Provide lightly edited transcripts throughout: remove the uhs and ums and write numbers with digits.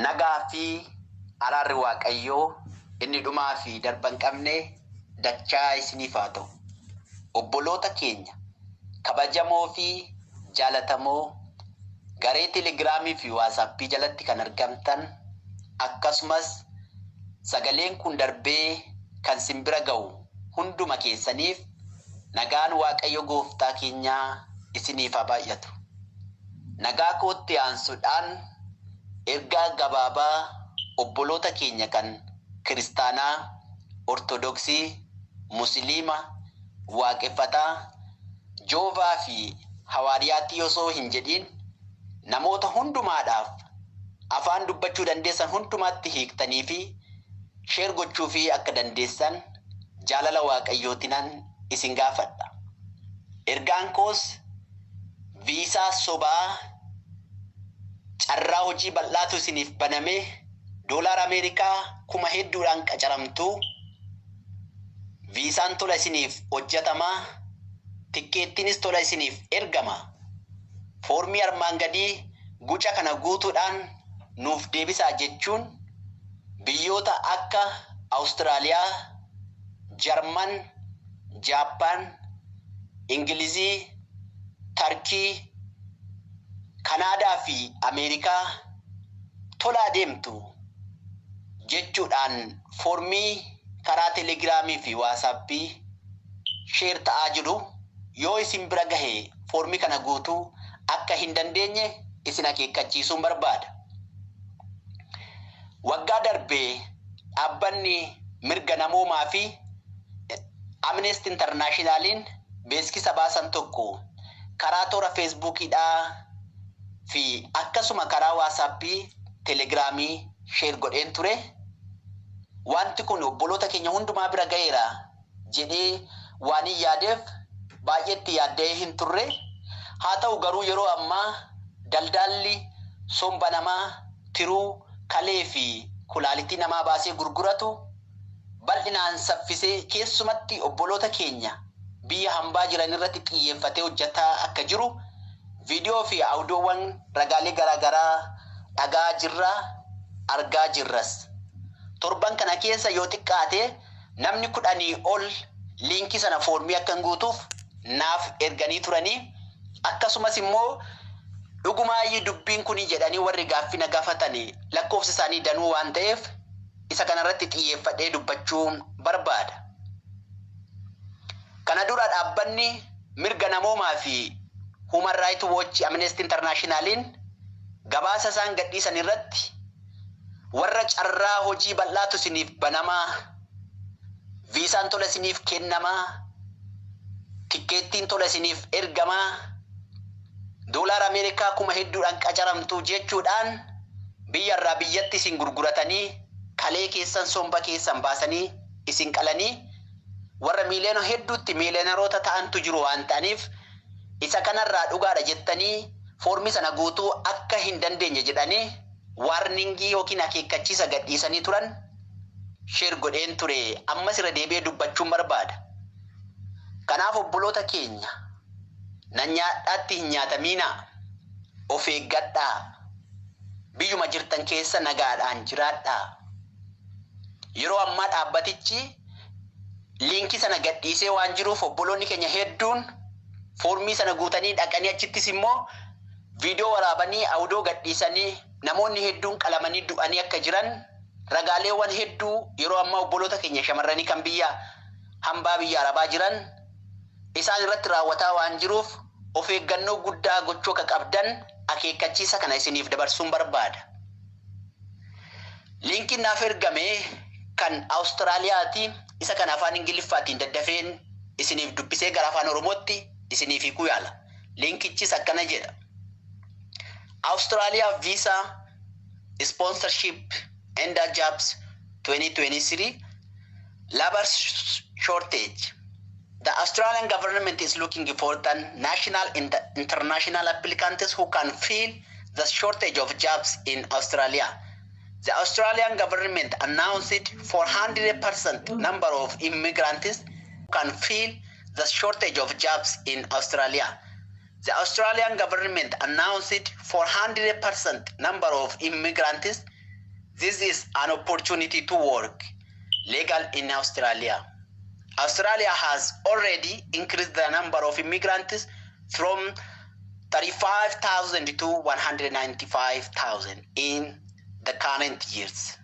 nagaa fi araarri Waaqayyoo inni dhumaa fi darban qabne dachaa isiniif haa ta'u. Obboloota keenya kabajamoo fi jaalatamoo garee telegiraamii fi waasappii jalatti kan argamtan akkasumas sagaleen kun darbee kan simbira ga'u hunduma keessaniif nagaan Waaqayyo gooftaa keenyaa isiniif haa baay'atu. Nagaa kootti aansuudhaan ergaa gabaabaa obboloota keenya kan kiristaanaa, ortodoksii, musliima, waaqeffataa, joovaa fi hawaariyaatii osoo hin jedhin namoota hundumaadhaaf afaan dubbachuu dandeessan hundumaatti hiiktanii fi sheer gochuu fi akka dandeessan jaalala Waaqayyootinan isin gaafadha. Ergaan koos viisaa sobaa carraa hojii bal'aatu isiniif baname $1 Ameerikaa 1000 qacaramtu viisaan tola isiniif hojjetamaa tikkeettiinis tola isiniif ergama. Foormii armaan gadii guca kana guutuudhaan nuuf deebisaa jechuun biyyoota akka Awustiraaliyaa, Jarman, Jaappaan, Ingilizii, Tarkii, Kanaadaa fi Ameerikaa tola deemtu jechuudhaan foormii karaa telegiraamii fi waasappii sheer ta'aa jiru. Yoo isin bira gahe foormii kana guutuu akka hin dandeenye isin akeekkachiisuun barbaada. Waggaa darbee dhaabbanni mirga namoomaa fi Amnesty Internationaliin beeksisa baasan tokko karaa toora Facebookiidhaa fi akkasuma karaa waasappii telegiraamii sheer godheen ture. Wanti kun obboloota keenya hundumaa bira gaheera jedhee waan hin yaadeef baay'eetti yaaddee hin turre. Haa ta'u garuu yeroo ammaa daldalli somba namaa, tiruu, kalee fi kulaalitii namaa baasee gurguratu bal'inaan saffisee keessumatti obboloota keenya biyya hambaa jiran irratti xiyyeeffatee hojjetaa akka jiru viidiyoo fi audioowwan ragaalee garaagaraa dhagaa jirra, argaa jirras. Torban kana keessa yoo xiqqaate namni 10 ol liinkii sana foormii akka guutuuf naaf erganii turanii. Akkasumas immoo dhugumaayyii dubbiin kun jedhanii warri gaaffii na gaafatanii lakkoofsi isaanii danuu waan ta'eef isa kanarratti xiyyeeffadhee dubbachuun barbaada. Kana dura dhaabbanni mirga namoomaa fi Human Rights Watch Amnesty Internationaliin gabaasa isaan gadhiisan irratti warra carraa hojii bal'aatu isiniif banamaa, viisaan tola isiniif kennamaa, tikkeettiin tola isiniif ergamaa, $1 Ameerikaa 1000 qacaramtu jechuudhaan biyyarraa biyyatti isin gurguratanii kalee keessan somba keessan baasanii isin qalanii warra miiliyoona hedduutti miiliyoonaroota ta'antu jiru waan ta'aniif isa kanarraa dhugaadha jettanii foormii sana guutuu akka hin dandeenye jedhanii warningii yookiin akeekkachiisa gadhiisanii turan sheer godheen ture. Ammas irra deebi'ee dubbachuun barbaada. Kanaaf obboloota keenya nan nyaadhaatti hin nyaataminaa, of eeggadhaa, biyyuma jirtan keessa nagaadhaan jiraadhaa. Yeroo ammaa dhaabbatichi liinkii sana gadhiisee waan jiruuf obboloonni keenya hedduun foormii sana guutanii dhaqanii achittis immoo viidiyoo waraabanii audoo gadhiisanii namoonni hedduun qalamanii du'anii akka jiran ragaaleewwan hedduu yeroo ammaa obboloota keenya shamarranii kan biyya hambaa biyya arabaa jiran isaan irratti raawwataa waan jiruuf of eeggannoo guddaa gochuu akka qabdan akeekkachiisa kana isiniif dabarsuun barbaada. Liinkiin naaf ergame kan Awustiraaliyaati. Isa kan afaan Ingiliffaatiin daddafeen isiniif dubbisee gara afaan Oromootti isiniif hiikuu yaala. Liinkichis akkana jedha. Australia Visa Sponsorship and Jobs 2023 Labor Shortage. The Australian government is looking for the national and international applicants who can fill the shortage of jobs in Australia. The Australian government announced 400% number of immigrants who can fill the shortage of jobs in Australia. The Australian government announced 400% number of immigrants this is an opportunity to work legal in Australia. Australia has already increased the number of immigrants from 35,000 to 195,000 in the current years.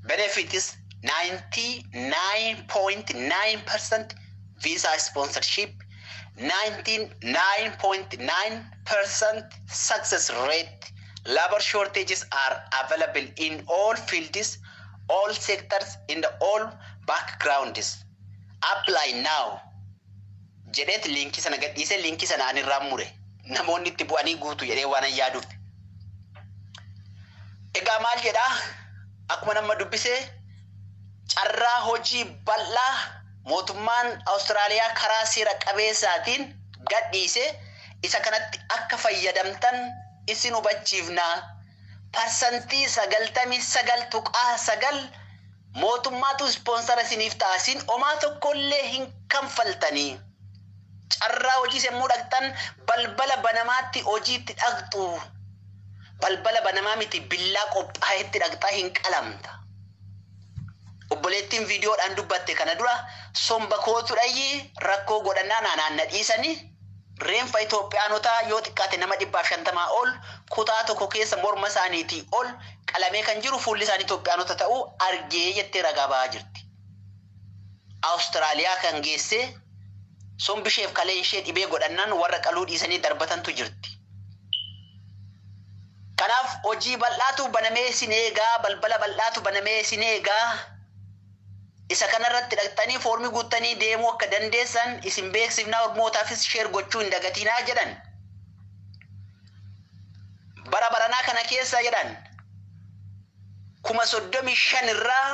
Benefit is 99.9% visa sponsorship, 99.9% success rate. Labor shortages are available in all fields, all sectors, in all backgrounds. Apply now. Jedheet linkii sana gadhiise linkii sana ani irraa mure. Namoonni itti bu'anii guutu jedhee waan yaaduuf. Egaa maal jedhaa? Akkuma nama dubbisee carraa hojii bal'aa mootummaan Awustiraaliyaa karaa seera qabeessaatiin gadhiise isa kanatti akka fayyadamtan isin hubachiifna. Parsantii 99.9 mootummaatu ispoonsara isiniif taasisin homaa tokkollee hin kanfaltanii. Carraa hojii semmuu dhaqxan balbala banamaatti hojiitti dhaqxu. Balbala banamaa miti billaa qophaa'etti dhaqxaa hin qalamta. Obboleettiin viidiyoodhaan dubbatte kana dura somba kootu dhayyii rakkoo godhannaa naannaa dhiisanii reenfa Itoophiyaanotaa yoo xiqqaate nama 150 ol kutaa tokko keessa morma isaaniitii ol qalamee kan jiru fuulli isaanii Itoophiyaanota ta'uu argee jettee ragaa ba'aa jirti. Awustiraaliyaa kan geessee sombisheef kalee ishee dhibee godhannaan warra qaluu dhiisanii darbatantu jirti. Kanaaf hojii bal'aatu banamee isin eegaa, balbala bal'aatu banamee isin eegaa. Isa kanarratti dhaqxanii foormii guuttanii deemuu akka dandeessan isin beeksifnaa ormootaafis sheer gochuu hin dagatinaa jedhan. Bara baranaa kana keessa jedhan 35,000 irraa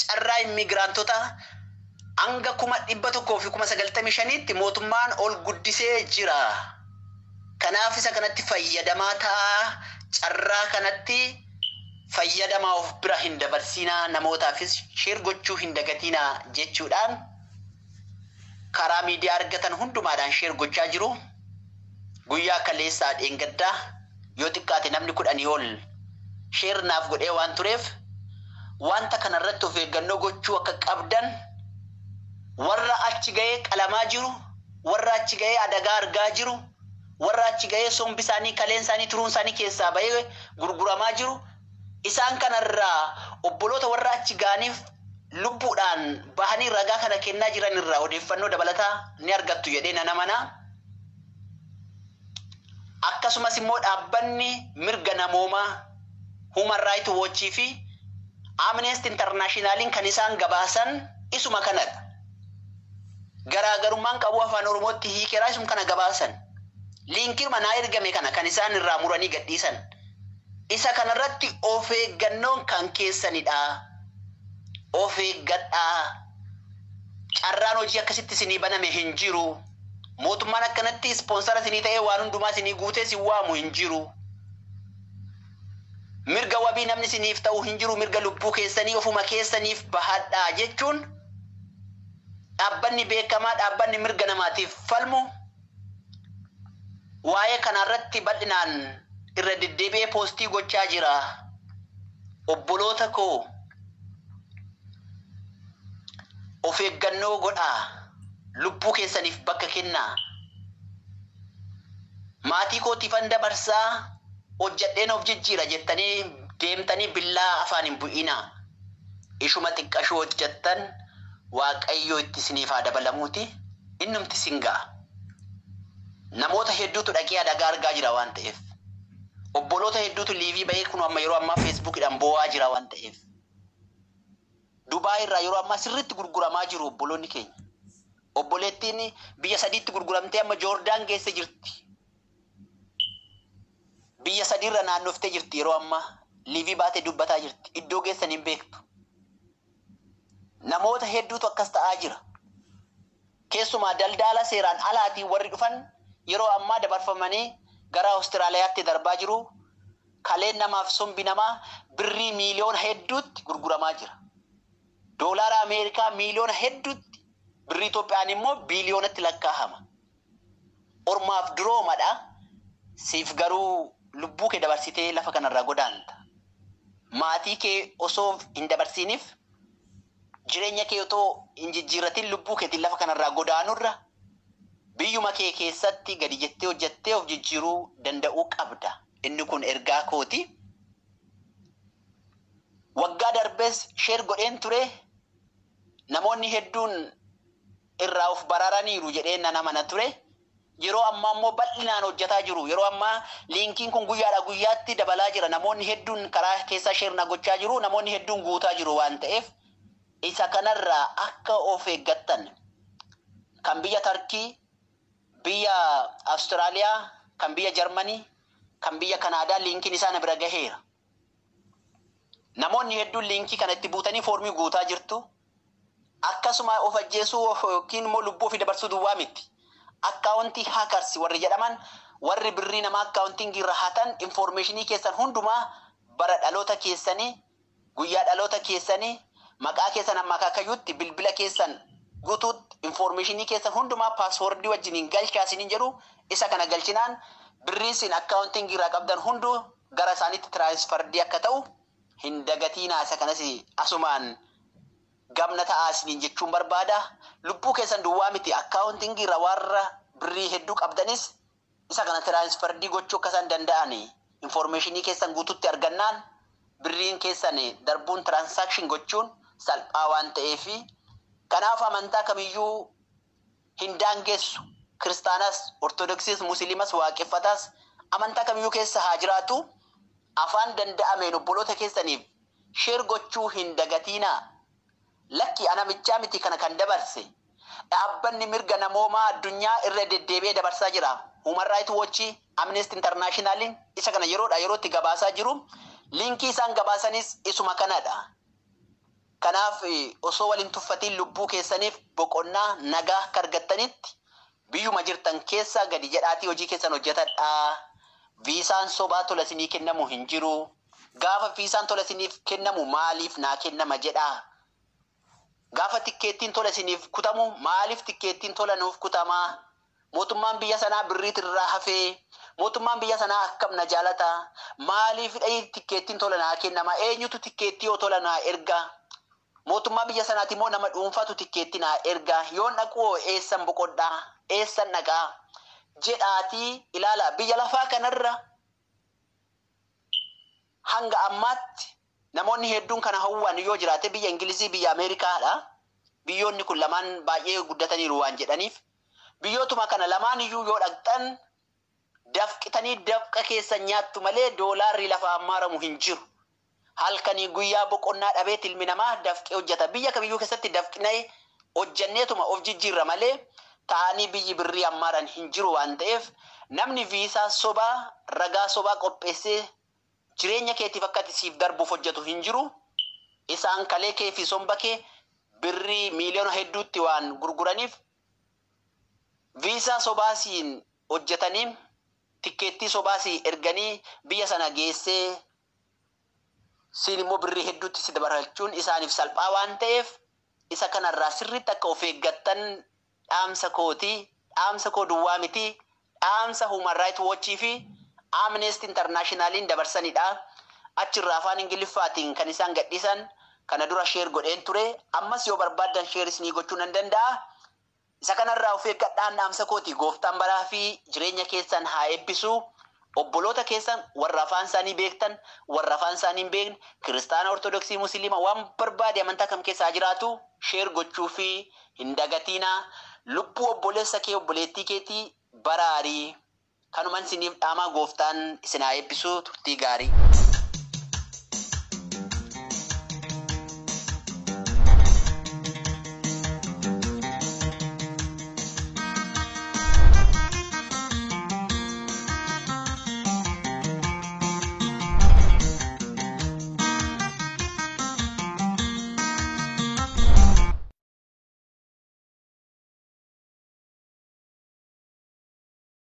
carraa immigraantota hanga 195tti mootummaan ol guddisee jira. Kanaaf isa kanatti fayyadamaa ta'a. Carraa kanatti fayyadamaa of bira hin dabarsinaa, namootaafis sheer gochuu hin dagatinaa jechuudhaan karaa miidiyaa argatan hundumaadhaan sheer gochaa jiru. Guyyaa kaleessaa dheengaddaa yoo xiqqaate namni 10 ol sheer naaf godhee waan tureef wanta kanarratti of eeggannoo gochuu akka qabdan warra achi ga'ee qalamaa jiru, warra achi ga'ee adagaa argaa jiru, warra achi ga'ee sombi isaanii kaleen isaanii turuun isaanii keessaa ba'ee gurguramaa jiru. Isaan kanarraa obboloota warra achi ga'aniif lubbuudhaan bahanii ragaa kana kennaa jiran irraa odeeffannoo dabalataa ni argattu jedhee nan amana. Akkasumas immoo dhaabbanni mirga namoomaa Human Rights Watch fi Amnesty Internationaliin kan isaan gabaasan isuma kanadha. Garaagarummaan qabu afaan Oromootti hiikeraa isuma kana gabaasan. Liinkii manaa ergame kana kan isaan irraa muranii gadhiisan. Isa kanarratti of eeggannoon kan keessanidha. Of eeggadhaa. Carraan hojii akkasitti isinii baname hin jiru. Mootummaan akkanatti ispoonsara isinii ta'ee waan hundumaa isinii guutee si waamu hin jiru. Mirga wabii namni isiniif ta'u hin jiru. Mirga lubbuu keessanii ofuma keessaniif bahadhaa jechuun dhaabbanni beekamaa dhaabbanni mirga namaatiif falmu waa'ee kanarratti bal'inaan irra deddeebi'ee poostii gochaa jira. Obboloota koo of eeggannoo godhaa. Lubbuu keessaniif bakka kennaa. Maatii kootiifan dabarsaa hojjedheen of jijjiira jettanii deemtanii billaa afaan hin bu'inaa. Ishuma xiqqashoo hojjettan Waaqayyo itti isiniif haa dabalamuuti. Innumti isin ga'a. Namoota hedduutu dhaqee adagaa argaa jira waan ta'eef. Obboloota hedduutu liivii bahee kun amma yeroo ammaa feesbuukidhaan bo'aa jira waan ta'eef. Dubaay irraa yeroo ammaa sirriitti gurguramaa jiru obboloonni keenya. Obboleettiin biyya 3tti gurguramtee amma Joordaan geesse jirti. Biyya 3 irra naannoftee jirti yeroo ammaa liivii baatee dubbataa jirti. Iddoo geessan hin beektu. Namoota hedduutu akkas ta'aa jira. Keessumaa daldala seeraan alaatiin warri dhufan yeroo ammaa dabarfamanii gara Awustiraaliyaatti darbaa jiru. Kaleen namaaf sombi namaa birrii miiliyoona hedduutti gurguramaa jira. Doolaara Ameerikaa miiliyoona hedduutti, birrii Itoophiyaan immoo biiliyoonatti lakkaa'ama. Ormaaf duroomadha. Siif garuu lubbuu kee dabarsitee lafa kanarraa godaanta. maatii kee osoo hin dabarsiiniif jireenya kee otoo hin jijjiirratin lubbuu keetiin lafa kanarraa godaanurra biyyuma kee keessatti gadi jettee hojjettee of jijjiiruu danda'uu qabda. Inni kun ergaa kooti. Waggaa darbees sheer godheen ture. Namoonni hedduun irraa of baraaraniiru jedheen nan amana ture. Yeroo ammaa immoo bal'inaan hojjetaa jiru. Yeroo ammaa liinkiin kun guyyaadhaa guyyaatti dabalaa jira. Namoonni hedduun karaa keessa sheer na gochaa jiru. Namoonni hedduun guutaa jiru waan ta'eef isa kanarraa akka of eeggattan kan biyya Tarkii, biyya Awustiraaliyaa, kan biyya Jarmanii, kan biyya Kanaadaa liinkiin isaan bira gaheera. Namoonni hedduun liinkii kana itti buutanii foormii guutaa jirtu. Akkasuma of ajjeesuu yookiin immoo lubbuu fi dabarsuu duwwaa miti. Akkaawuntii haakars warri jedhaman warri birrii namaa akkaawuntii irra hatan infoormeeshinii keessan hundumaa bara dhaloota keessanii, guyyaa dhaloota keessanii, maqaa keessan amma akaakayyuutti bilbila keessan guutuutti infoormeeshinii keessan hundumaa paaswoordii wajjiniin galchaa isiniin jedhu isa kana galchinaan birrii isin akkaawuntii irraa qabdan hunduu gara isaaniitti tiraansfardii akka ta'u hin dagatiinaa. Isa kanas asumaan gamna ta'aa isiniin jechuun barbaada. Lubbuu keessan duwwaa miti akkaawuntii irra warra birrii hedduu qabdanis isa kana tiraansfardii gochuu akka isaan danda'an infoormeeshinii keessan guutuutti argannaan birriin keessan darbuun tiraansaakshin gochuun salphaa waan ta'eef kanaaf amantaa kamiyyuu hin daangessu. Kiristaanas, Ortodoksiis, Musliimas, Waaqeffataas amantaa kamiyyuu keessa haa jiraatu. Afaan danda'ameen obboloota keessaniif sheer gochuu hin dagatiinaa. Lakki anamichaa miti kana kan dabarse dhaabbanni mirga namoomaa addunyaa irra deddeebi'ee dabarsaa jira. Human Rights Watch, Amnesty International isa kana yeroodhaa yerootti gabaasaa jiru. Liinkii isaan gabaasanis isuma kanadha. Kanaaf osoo waliin tuffatiin lubbuu keessaniif boqonnaa nagaa akka argattanitti biyyuma jirtan keessa gadi jedhaatii hojii keessan hojjetadhaa. Viisaan sobaa tola isinii kennamu hin jiru. Gaafa viisaan tola isiniif kennamu maaliif naa kennama jedhaa. Gaafa tikkeettiin tola isiniif kutamu maaliif tikkeettiin tola nuuf kutamaa? Mootummaan biyya sanaa birriitirraa hafee mootummaan biyya sanaa akkam na jaalata? Maaliif tikkeettiin tola naa kennama? Eenyutu tikkeettii oo tola naa erga? Mootummaa biyya sanaati immoo nama dhuunfaatu tikkeettii naa erga. Yoon dhaquu eessan boqodhaa? Eessan dhaqaa? Jedhaatii ilaala. Biyya lafaa kanarra hanga ammaatti namoonni hedduun kana hawwan yoo jiraate biyya Ingilizii, biyya Ameerikaadha. Biyyoonni kun lamaan baay'ee guddataniiru waan jedhaniif biyyootuma kana lamaan iyyuu yoo dhaqxan dafqitanii dafqa keessan nyaattu malee doolaarri lafa ammaaramu hin jiru. Halkanii guyyaa boqonnaa dhabee ilmi namaa dafqee hojjeta. Biyya kamiyyuu keessatti dafqinee hojjanneetuma of jijjiirra malee ta'anii biyyi birrii ammaaran hin jiru waan ta'eef namni viisaa sobaa, ragaa sobaa qopheessee jireenya keetiif akka siif darbuuf hojjetu hin jiru. Isaan kalee kee fi somba kee birrii miiliyoona hedduutti waan gurguraniif viisaa sobaasiin hojjetanii tikkeettii sobaasii erganii biyya sana geessee siin immoo birrii hedduutti si dabarfachuun isaaniif salphaa waan ta'eef isa kanarraa sirriitti akka of eeggattan dhaamsa kooti. Dhaamsa koo duwwaa miti. Dhaamsa Human Rights Watch fi Amnesty Internationaliin dabarsanidha. Achirraa afaan Ingiliffaatiin kan isaan gadhiisan kana dura sheer godheen ture. Ammas yoo barbaadan sheer isinii gochuu nan danda'a. Isa kanarraa of eeggadhaan dhaamsa kooti. Gooftaan baraa fi jireenya keessan haa eebbisu. Obboloota keessan warra afaan isaanii beektan, warra afaan isaanii hin beekne, Kiristaana, Ortodoksii, Musliima waan barbaade amantaa kam keessa jiraatu sheer gochuu fi hin dagatiinaa. Lubbuu obboleessa kee obboleettii keetii baraarii. Kanuman isiniif dhaamaa. Gooftaan isin haa eebbisu. Turtii gaarii.